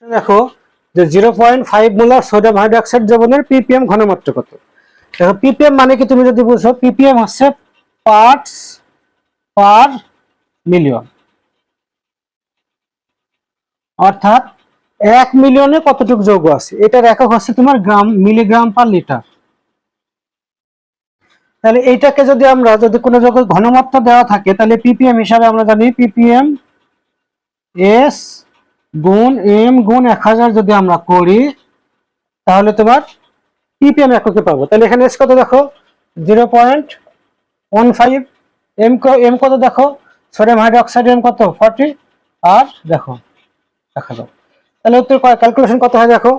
দেখো যে 0.5 molar sodium hydroxide দ্রবণের ppm ঘনমাত্রা কত। দেখো ppm মানে কি, তুমি যদি বুঝো ppm হচ্ছে পার্টস পার মিলিয়ন, অর্থাৎ 1 মিলিয়নে কতটুকু যৌগ আছে, এটার একক হচ্ছে তোমার গ্রাম, মিলিগ্রাম পার লিটার। তাহলে এইটাকে যদি আমরা যদি কোনো যৌগের ঘনমাত্রা দেওয়া থাকে তাহলে ppm হিসাবে আমরা জানি ppm s গুণ m গুণ 1000 যদি আমরা করি তাহলে তোমার ppm এককে পাবো। তাহলে এখানে s কত দেখো 0.15, m কত দেখো সোডিয়াম হাইড্রোক্সাইড m কত 40, আর দেখো 1000। তাহলে উত্তর ক্যালকুলেশন কত হয় দেখো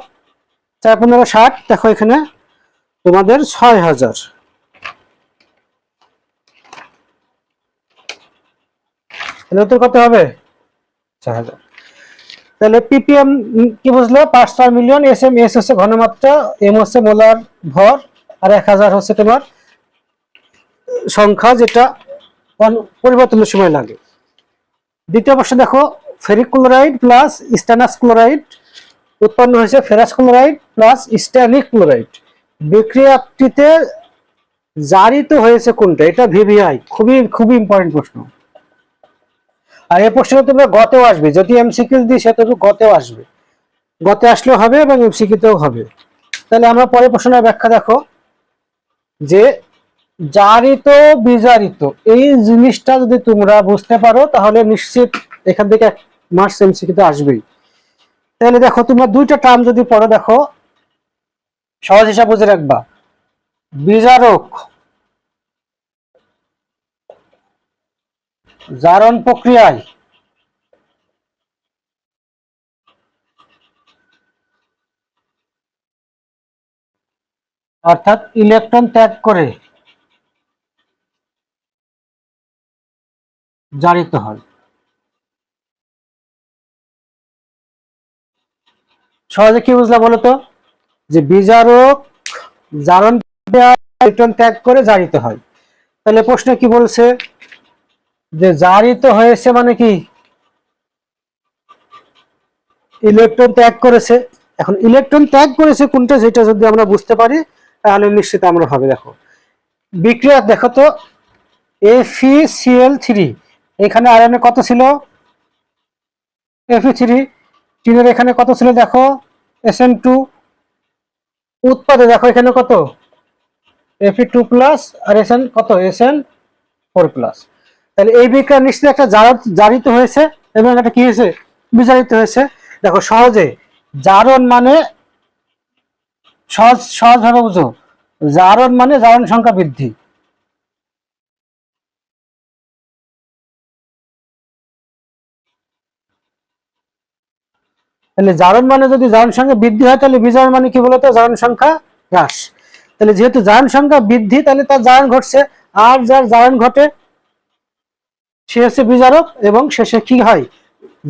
4 15 60, দেখো এখানে তোমাদের 6000। তাহলে উত্তর কত হবে 6000। তাহলে ppm কি বুঝলো, পার্টস পার মিলিয়ন, s হচ্ছে ঘনমাত্রা, m হচ্ছে মোলার ভর, আর 1000 হচ্ছে তোমার সংখ্যা যেটা পরিবর্তনের সময় লাগে। দ্বিতীয় প্রশ্ন দেখো, ferric chloride plus stannous chloride উৎপন্ন হয়েছে ferrous chloride plus stannic chloride বিক্রিয়াটিতে জারিত হয়েছে কোনটা, এটা ভিভিআই, খুবই খুবই ইম্পর্টেন্ট প্রশ্ন। আর এই প্রশ্ন তোমরা গতেও আসবে, যদি এমসিকিউ দিই সে তবে গতেও আসবে, গতে আসলেও হবে এবং এমসিকিউতেও হবে। তাহলে আমরা পরের প্রশ্নের ব্যাখ্যা দেখো যে জারিত বিজারিত এই জিনিসটা যদি তোমরা বুঝতে পারো তাহলে নিশ্চিত এখান থেকে 1 মার্কস এমসিকিউতে আসবেই। তাহলে দেখো তোমরা দুইটা টার্ম যদি পড়ো, দেখো সহজ হিসাব বুঝে রাখবা, বিজারক জারণ প্রক্রিয়ায় অর্থাৎ ইলেকট্রন ত্যাগ করে জারিত হয়। সহজে কি বুঝলা বলো তো, যে বিজারক জারণ প্রক্রিয়ায় ইলেকট্রন ত্যাগ করে জারিত হয়। তাহলে প্রশ্ন কি বলছে যে জারিত হয়েছে মানে কি ইলেকট্রন ত্যাগ করেছে। এখন ইলেকট্রন ত্যাগ করেছে কোনটা, যেটা যদি আমরা বুঝতে পারি তাহলে নিশ্চিত আমরা হবে। দেখো বিক্রিয়া দেখো তো FeCl3, এখানে আয়রনে কত ছিল Fe3, টিনের এখানে কত ছিল দেখো Sn2, উৎপাদে দেখো এখানে কত Fe2 প্লাস আর Sn কত Sn4 প্লাস। তাহলে এই বিক্রিয়া নিশ্চিত একটা জারিত হয়েছে এবং এটা কি হয়েছে বিজারিত হয়েছে। দেখো সহজে জারণ মানে সহজভাবে বুঝো, জারণ মানে জারণ সংখ্যা বৃদ্ধি। তাহলে জারণ মানে যদি জারণ সংখ্যা বৃদ্ধি হয় তাহলে বিজারণ মানে কি বলতো জারণ সংখ্যা হ্রাস। তাহলে যেহেতু জারণ সংখ্যা বৃদ্ধি তাহলে তার জারণ ঘটছে, আর যার জারণ ঘটে সে হচ্ছে বিজারক এবং শেষে কি হয়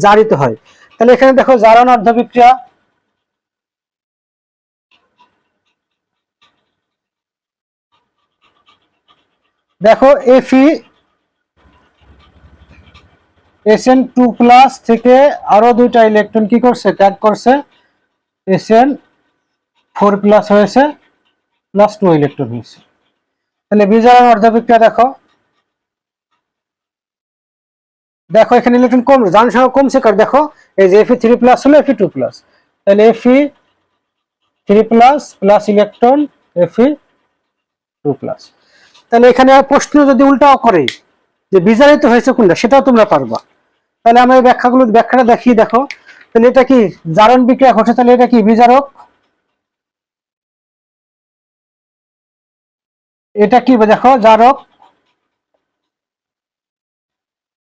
জারিত হয়। তাহলে এখানে দেখো জারণ অর্ধ বিক্রিয়া, দেখো Sn2 প্লাস থেকে আরো দুইটা ইলেকট্রন কি করছে ত্যাগ করছে, Sn4 প্লাস হয়েছে প্লাস 2 ইলেকট্রন হয়েছে। তাহলে বিজারণ অর্ধ বিক্রিয়া দেখো, দেখো এখানে ইলেকট্রন কম, জারণ সংখ্যা কমছে কার, দেখো এই যে Fe3 প্লাস হলো Fe2 প্লাস, তাহলে Fe3 plus plus electron Fe2 plus. তাহলে এখানে প্রশ্ন যদি উল্টাও করে যে বিজারিত হয়েছে কোনটা সেটাও তোমরা পারবা। তাহলে আমরা এই ব্যাখ্যাটা দেখিয়ে দেখো, তাহলে এটা কি জারণ বিক্রিয়া ঘটে, তাহলে এটা কি বিজারক, এটা কি দেখো জারক,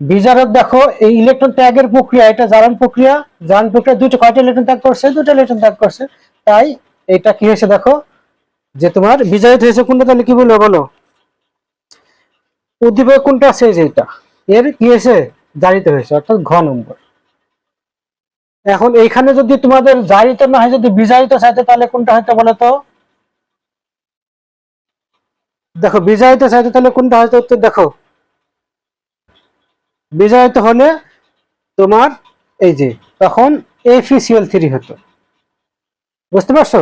বিজারক দেখো এই ইলেকট্রন ত্যাগের প্রক্রিয়া, এটা জারণ প্রক্রিয়া, জারণ প্রক্রিয়া দুইটা কয়টা ইলেকট্রন ত্যাগ করছে, দুটো ইলেকট্রন ত্যাগ করছে, তাই এটা কি হয়েছে দেখো যে তোমার বিজারিত হয়েছে কোনটা। তাহলে কি বলবো বলো, উদ্দীপক কোনটা আছে যে এটা এর কি হয়েছে জারিত হয়েছে, অর্থাৎ ঘ নম্বর। এখন এইখানে যদি তোমাদের জারিত না হয় যদি বিজারিত চাইতে তাহলে কোনটা হয়তো বলো তো, দেখো বিজারিত চাইতে তাহলে কোনটা হয়তো উত্তর দেখো, বিজারিত হলে তোমার এই যে তখন FeCl3 হতো। বুঝতে পারছো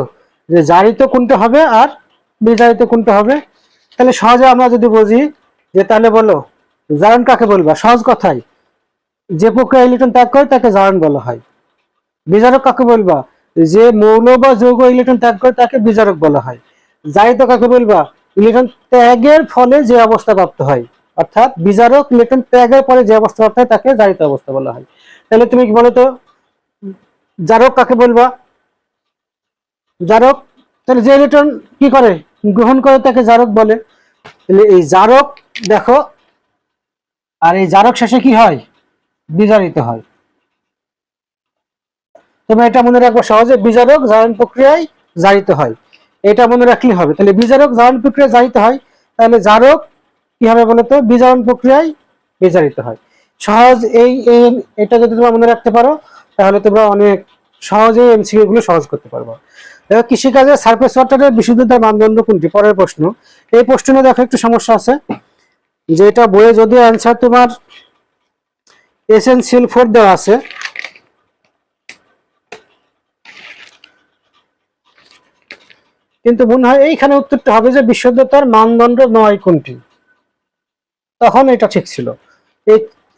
যে জারিত কোনটা হবে আর বিজারিত কোনটা হবে? তাহলে সহজে আমরা যদি বুঝি যে তাহলে বলো জারণ কাকে বলবা? সহজ কথায় যে প্রক্রিয়া ইলেকট্রন ত্যাগ করে তাকে জারণ বলা হয়। বিজারক কাকে বলবা? যে মৌল বা যৌগ ইলেকট্রন ত্যাগ করে তাকে বিজারক বলা হয়। জারিত কাকে বলবা? ইলেকট্রন ত্যাগের ফলে যে অবস্থা প্রাপ্ত হয়, অর্থাৎ বিজারক ইলেকট্রন ত্যাগের পরে যে অবস্থা প্রাপ্ত হয় তাকে জারিত অবস্থা বলা হয়। তাহলে তুমি কি বলো তো জারক কাকে বলবা? জারক, তাহলে যে ইলেকট্রন কি করে গ্রহণ করে তাকে জারক বলে। তাহলে এই জারক দেখো, আর এই জারক শেষে কি হয়? বিজারিত হয়। তুমি এটা মনে রাখবো সহজে, বিজারক জারণ প্রক্রিয়ায় জারিত হয়, এটা মনে রাখলে হবে। তাহলে বিজারক জারণ প্রক্রিয়ায় জারিত হয়, তাহলে জারক কি হবে বলতো? বিজারণ প্রক্রিয়ায় বিজারিত হয়। সহজ এটা যদি তোমরা মনে রাখতে পারো তাহলে তোমরা অনেক সহজে এমসিকিউ গুলো সহজ করতে পারবো। দেখো কৃষিকাজে সারফেস ওয়াটারের বিশুদ্ধতার মানদণ্ড কোনটি? পরের প্রশ্ন। এই প্রশ্নে দেখো একটু সমস্যা আছে, যে এটা বইয়ে যদিও অ্যান্সার তোমার SnCl4 দেওয়া আছে, কিন্তু মনে হয় এইখানে উত্তরটা হবে যে বিশুদ্ধতার মানদণ্ড নয় কোনটি। তখন এটা ঠিক ছিল।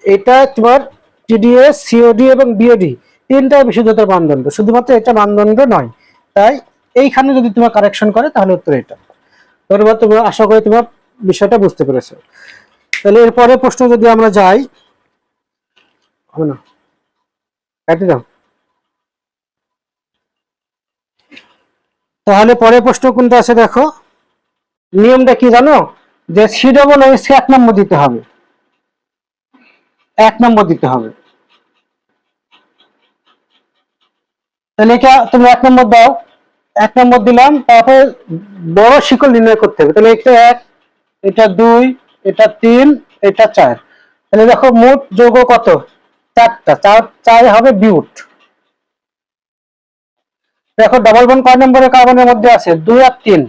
এটা তোমার TdS, COD এবং BOD তিনটা বিশুদ্ধতার মানদণ্ড, শুধুমাত্র এটা মানদণ্ড নয়। তাই এইখানে যদি তোমার কারেকশন করে তাহলে উত্তর এটা। ধন্যবাদ, তোমরা আশা করি তোমার বিষয়টা বুঝতে পেরেছো। তাহলে এরপরে প্রশ্ন যদি আমরা যাই, হবে না কাটি দাও। তাহলে পরের প্রশ্ন কোনটা আছে দেখো, নিয়মটা কি জানো? যে COOH কে 1 নম্বর দিতে হবে, 1 নম্বর দিতে হবে। তাহলে এটা তুমি 1 নম্বর দাও, 1 নম্বর দিলাম, তারপরে বড় শিকল নির্ণয় করতে হবে। তাহলে এটা 1, এটা 2, এটা 3, এটা 4। তাহলে দেখো মোট যৌগ কত? 4টা, 4 হবে বিউট। দেখো ডাবল বন্ড কয় নম্বরের কার্বনের মধ্যে আছে? 2 আর 3।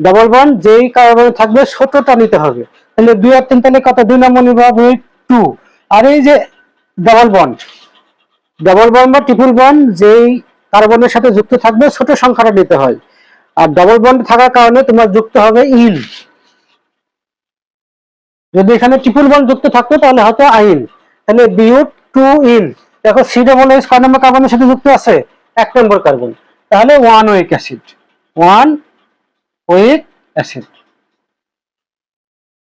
ডাবল বন্ড যেই কার্বনে থাকবে ছোটটা নিতে হবে। তাহলে 2 আর 3, তাহলে কত? 2 নম্বর নিতে হবে 2। আর এই যে ডাবল বন্ড বা ট্রিপল বন্ড যেই কার্বনের সাথে যুক্ত থাকবে ছোট সংখ্যাটা নিতে হয়। আর ডাবল বন্ড থাকার কারণে তোমার যুক্ত হবে ইন। যদি এখানে ট্রিপল বন্ড যুক্ত থাকতো তাহলে হয়তো আইন। তাহলে বিউট 2 ইন। দেখো COOH কয় নম্বর কার্বনের সাথে যুক্ত আছে? 1 নম্বর কার্বন। তাহলে 1 উইক অ্যাসিড, 1 উইক অ্যাসিড।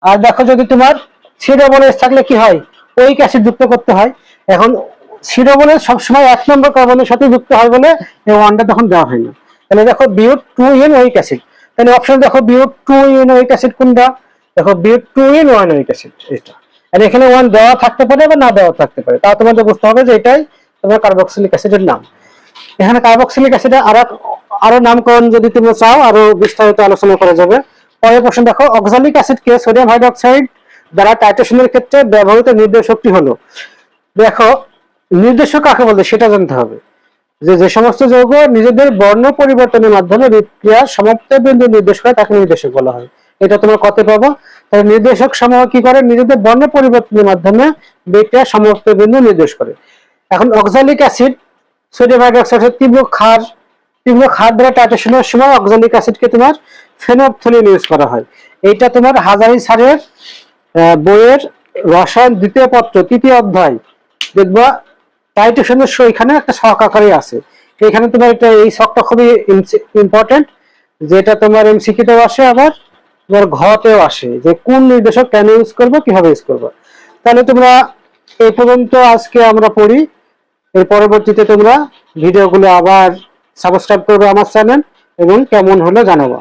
আর দেখো যদি তোমার COOH থাকলে কি হয়? উইক অ্যাসিড যুক্ত করতে হয়। এখন COOH সবসময় 1 নম্বর কার্বনের সাথে যুক্ত হয় বলে এই 1টা তখন দেওয়া হয় না। তাহলে দেখো বিউট 2 ইন উইক অ্যাসিড। তাহলে অপশন দেখো বিউট 2 ইন উইক অ্যাসিড কোনটা? দেখো বিউট 2 ইন 1 উইক অ্যাসিড এটা। আর এখানে 1 দেওয়া থাকতে পারে বা না দেওয়া থাকতে পারে, তা তোমাদের বুঝতে হবে যে এটাই তোমার কার্বক্সিলিক অ্যাসিডের নাম। এখানে কার্বক্সিলিক অ্যাসিডের আরো নামকরণ যদি তুমি চাও আরো বিস্তারিত আলোচনা করা যাবে। পরের প্রশ্ন দেখো, অক্সালিক অ্যাসিডকে সোডিয়াম হাইড্রোক্সাইড দ্বারা টাইট্রেশনের ক্ষেত্রে ব্যবহৃত নির্দেশকটি হলো। দেখো নির্দেশক কাকে বলে সেটা জানতে হবে। যে সমস্ত যৌগ নিজেদের বর্ণ পরিবর্তনের মাধ্যমে বিক্রিয়ার সমাপ্ত বিন্দু নির্দেশ করে তাকে নির্দেশক বলা হয়। এটা তোমার কত পাবো? তাহলে নির্দেশক সমূহ কি করে? নিজেদের বর্ণ পরিবর্তনের মাধ্যমে বিক্রিয়ার সমাপ্ত বিন্দু নির্দেশ করে। এখন অক্সালিক অ্যাসিড সোডিয়াম হাইড্রোক্সাইডের তীব্র ক্ষার দ্বারা টাইট্রেশনের সময় অক্সালিক অ্যাসিডকে তোমার ফেনফথলিন ইউজ করা হয়। এইটা তোমার হাজারি স্যারের বইয়ের রসায়ন 2য় পত্র 3য় অধ্যায় দেখবা টাইট্রেশনের এখানে একটা ছক আকারে আছে। এখানে তোমার এই ছকটা খুবই ইম্পর্টেন্ট, যেটা তোমার এমসিকিউতেও আসে, আবার তোমার ঘতেও আসে, যে কোন নির্দেশক কেন ইউজ করবো, কিভাবে ইউজ করবো। তাহলে তোমরা এই পর্যন্ত আজকে আমরা পড়ি। এর পরবর্তীতে তোমরা ভিডিওগুলো আবার সাবস্ক্রাইব করবে আমার চ্যানেল এবং কেমন হলো জানাবো।